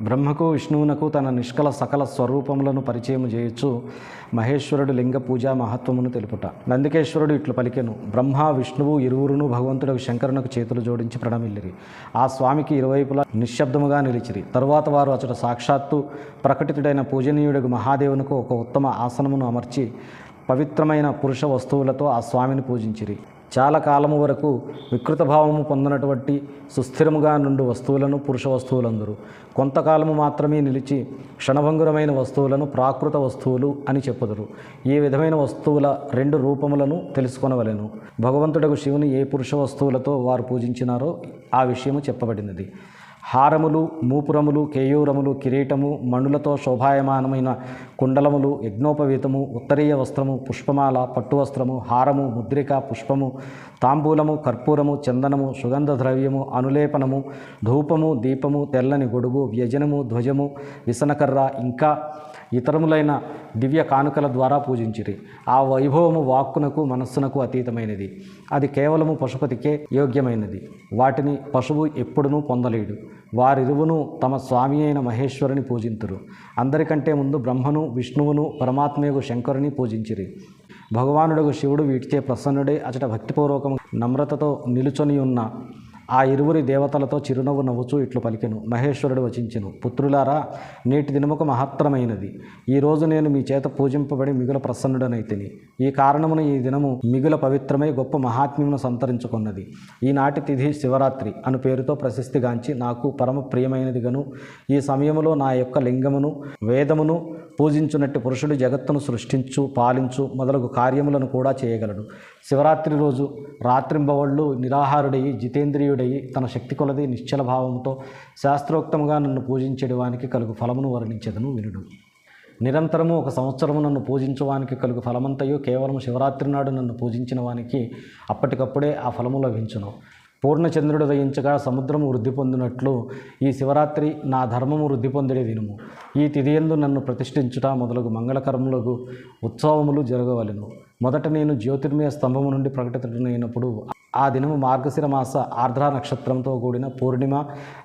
బ్రహ్మకు విష్ణువునకు తన నిష్కల సకల స్వరూపములను పరిచయం చేయొచ్చు మహేశ్వరుడు లింగ పూజా మహత్వమును తెలుపుట. నందికేశ్వరుడు ఇట్లు పలికెను. బ్రహ్మ విష్ణువు ఇరువురును భగవంతుడు శంకరునకు చేతులు జోడించి ప్రణమిల్లిరి. ఆ స్వామికి ఇరువైపులా నిశ్శబ్దముగా నిలిచిరి. తరువాత వారు అచట సాక్షాత్తు ప్రకటితుడైన పూజనీయుడు మహాదేవునకు ఒక ఉత్తమ ఆసనమును అమర్చి పవిత్రమైన పురుష వస్తువులతో ఆ స్వామిని పూజించిరి. చాలా కాలము వరకు వికృత భావము పొందినటువంటి సుస్థిరముగా నుండి వస్తువులను పురుష వస్తువులందరూ కొంతకాలము మాత్రమే నిలిచి క్షణభంగురమైన వస్తువులను ప్రాకృత వస్తువులు అని చెప్పుదురు. ఈ విధమైన వస్తువుల రెండు రూపములను తెలుసుకొనవలెను. భగవంతుడకు శివుని ఏ పురుష వస్తువులతో వారు పూజించినారో ఆ విషయము చెప్పబడినది. హారములు, మూపురములు, కేయూరములు, కిరీటము, మణులతో శోభాయమానమైన కుండలములు, యజ్ఞోపవీతము, ఉత్తరీయ వస్త్రము, పుష్పమాల, పట్టు వస్త్రము, హారము, ముద్రిక, పుష్పము, తాంబూలము, కర్పూరము, చందనము, సుగంధ ద్రవ్యము, అనులేపనము, ధూపము, దీపము, తెల్లని గొడుగు, వ్యజనము, ధ్వజము, విసనకర్ర ఇంకా ఇతరములైన దివ్య కానుకల ద్వారా పూజించిరి. ఆ వైభవము వాక్కునకు మనస్సునకు అతీతమైనది. అది కేవలము పశుపతికే యోగ్యమైనది. వాటిని పశువు ఎప్పుడునూ పొందలేడు. వారిరువును తమ స్వామి అయిన మహేశ్వరుని పూజింతురు. అందరికంటే ముందు బ్రహ్మను, విష్ణువును, పరమాత్మయగు శంకరుని పూజించిరి. భగవానుడగు శివుడు వీటిచే ప్రసన్నుడై అచట భక్తిపూర్వకము నమ్రతతో నిలుచొని ఉన్న ఆ ఇరువురి దేవతలతో చిరునవ్వు నవ్వుచూ ఇట్లు పలికెను. మహేశ్వరుడు వచించెను. పుత్రులారా, నేటి దినముకు మహత్తరమైనది. ఈరోజు నేను మీ చేత పూజింపబడి మిగుల ప్రసన్నుడనైతిని. ఈ కారణమున ఈ దినము మిగుల పవిత్రమై గొప్ప మహాత్మ్యమును సంతరించుకున్నది. ఈనాటి తిథి శివరాత్రి అను పేరుతో ప్రశస్తిగాంచి నాకు పరమ ప్రియమైనదిగను ఈ సమయములో నా యొక్క లింగమును వేదమును పూజించునట్టి పురుషుడు జగత్తును సృష్టించు, పాలించు మొదలగు కార్యములను కూడా చేయగలడు. శివరాత్రి రోజు రాత్రింబవళ్ళు నిరాహారుడయి జితేంద్రియుడయి తన శక్తి కొలది నిశ్చల భావంతో శాస్త్రోక్తముగా నన్ను పూజించేవానికి కలుగు ఫలమును వర్ణించెదను వినుడు. నిరంతరము 1 సంవత్సరము నన్ను పూజించువానికి కలుగు ఫలమంతయు కేవలం శివరాత్రి నాడు నన్ను పూజించిన వానికి అప్పటికప్పుడే ఆ ఫలము లభించును. పూర్ణచంద్రుడు దయించగా సముద్రము వృద్ధి పొందినట్లు ఈ శివరాత్రి నా ధర్మము వృద్ధి పొందిడే దినము. ఈ తిథియందు నన్ను ప్రతిష్ఠించుట మొదలగు మంగళకరములకు ఉత్సవములు జరగవలెను. మొదట నేను జ్యోతిర్మయ స్తంభము నుండి ప్రకటితుడైనప్పుడు ఆ దినము మార్గశిర మాస ఆర్ద్ర నక్షత్రంతో కూడిన పూర్ణిమ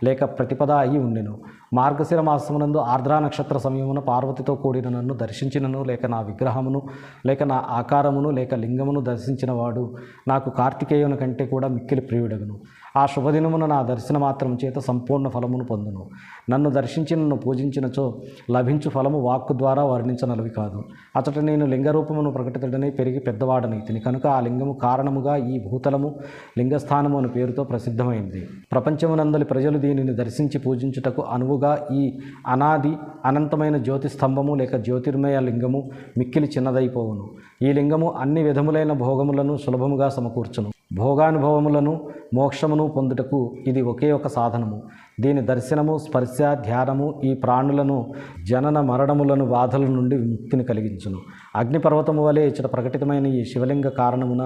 లేక ప్రతిపద అయి ఉండెను. మార్గశిర మాసమునందు ఆర్ద్ర నక్షత్ర సమయమున పార్వతితో కూడిన నన్ను దర్శించినను లేక నా విగ్రహమును లేక నా ఆకారమును లేక లింగమును దర్శించిన వాడు నాకు కార్తికేయుని కంటే కూడా మిక్కిలి ప్రియుడగును. ఆ శుభదినమున నా దర్శన మాత్రం చేత సంపూర్ణ ఫలమును పొందును. నన్ను దర్శించి నన్ను పూజించినచో లభించు ఫలము వాక్కు ద్వారా వర్ణించనలవి కాదు. అతట నేను లింగరూపమును ప్రకటితుడనై పెరిగి పెద్దవాడనైతిని కనుక ఆ లింగము కారణముగా ఈ భూతలము లింగస్థానము అను పేరుతో ప్రసిద్ధమైంది. ప్రపంచమునందలి ప్రజలు దీనిని దర్శించి పూజించుటకు అనువుగా ఈ అనాది అనంతమైన జ్యోతిస్తంభము లేక జ్యోతిర్మయ లింగము మిక్కిలి చిన్నదైపోవును. ఈ లింగము అన్ని విధములైన భోగములను సులభముగా సమకూర్చును. భోగానుభవములను మోక్షమును పొందుటకు ఇది ఒకే ఒక సాధనము. దీని దర్శనము, స్పర్శ, ధ్యానము ఈ ప్రాణులను జనన మరణములను బాధల నుండి ముక్తిని కలిగించును. అగ్నిపర్వతము వలె ఇచ్చట ప్రకటితమైన ఈ శివలింగ కారణమున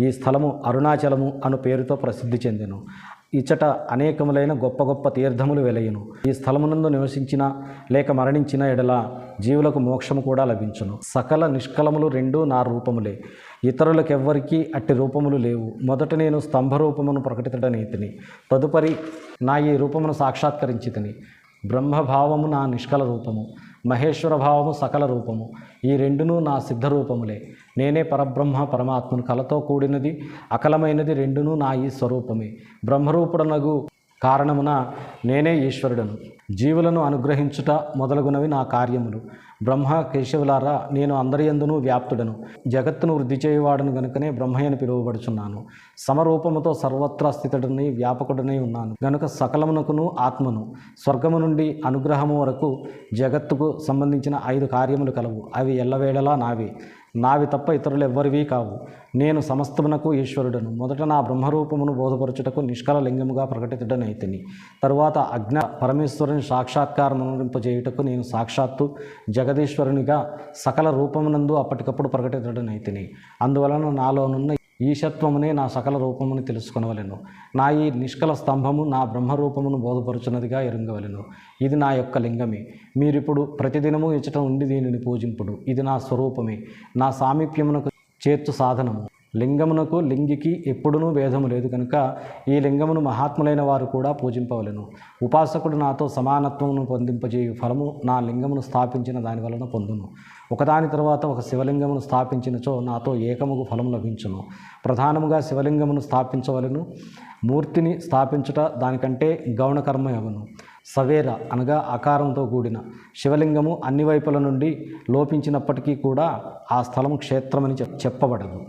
ఈ స్థలము అరుణాచలము అను పేరుతో ప్రసిద్ధి చెందెను. ఇచ్చట అనేకములైన గొప్ప గొప్ప తీర్థములు వెలయును. ఈ స్థలమునందు నివసించిన లేక మరణించిన ఎడల జీవులకు మోక్షము కూడా లభించును. సకల నిష్కలములు రెండూ నా రూపములే. ఇతరులకెవ్వరికీ అట్టి రూపములు లేవు. మొదట నేను స్తంభ రూపమును ప్రకటితుడనైతిని. తదుపరి నా ఈ రూపమును సాక్షాత్కరించితిని. బ్రహ్మభావము నా నిష్కల రూపము, మహేశ్వర భావము సకల రూపము. ఈ రెండును నా సిద్ధ రూపములే. నేనే పరబ్రహ్మ పరమాత్మను. కలతో కూడినది అకలమైనది రెండును నా ఈ స్వరూపమే. బ్రహ్మరూపుడనగు కారణమున నేనే ఈశ్వరుడను. జీవులను అనుగ్రహించుట మొదలగునవి నా కార్యములు. బ్రహ్మ కేశవులారా, నేను అందరియందునూ వ్యాప్తుడను. జగత్తును వృద్ధి చేయువాడను గనుకనే బ్రహ్మయ్యను పిలువబడుచున్నాను. సమరూపముతో సర్వత్రా స్థితుడని వ్యాపకుడనై ఉన్నాను గనుక సకలమునకును ఆత్మను. స్వర్గము నుండి అనుగ్రహము వరకు జగత్తుకు సంబంధించిన 5 కార్యములు కలవు. అవి ఎల్లవేళలా నావి తప్ప ఇతరులు ఎవ్వరివి కావు. నేను సమస్తమునకు ఈశ్వరుడను. మొదట నా బ్రహ్మరూపమును బోధపరచుటకు నిష్కల లింగముగా ప్రకటితుడనైతిని. తరువాత అజ్ఞ పరమేశ్వరుని సాక్షాత్కారమునింపజేయుటకు నేను సాక్షాత్తు జగదీశ్వరునిగా సకల రూపమునందు అప్పటికప్పుడు ప్రకటితుడనైతిని. అందువలన నాలోనున్న ఈశత్వమునే నా సకల రూపమును తెలుసుకొనవలెను. నా ఈ నిష్కల స్తంభము నా బ్రహ్మరూపమును బోధపరుచున్నదిగా ఎరుంగవలెను. ఇది నా యొక్క లింగమే. మీరిప్పుడు ప్రతిదినము ఇచ్చట ఉండి దీనిని పూజింపుడు. ఇది నా స్వరూపమే, నా సామీప్యమునకు చేర్చు సాధనము. లింగమునకు లింగికి ఎప్పుడునూ భేదము లేదు కనుక ఈ లింగమును మహాత్ములైన వారు కూడా పూజింపవలెను. ఉపాసకుడు నాతో సమానత్వమును పొందింపజేయు ఫలము నా లింగమును స్థాపించిన దాని వలన పొందును. ఒకదాని తర్వాత ఒక శివలింగమును స్థాపించినచో నాతో ఏకముగు ఫలము లభించును. ప్రధానముగా శివలింగమును స్థాపించవలెను. మూర్తిని స్థాపించుట దానికంటే గౌణకర్మ యవను. సవేర అనగా ఆకారంతో కూడిన శివలింగము అన్ని వైపుల నుండి లోపించినప్పటికీ కూడా ఆ స్థలము క్షేత్రమని చెప్పబడదు.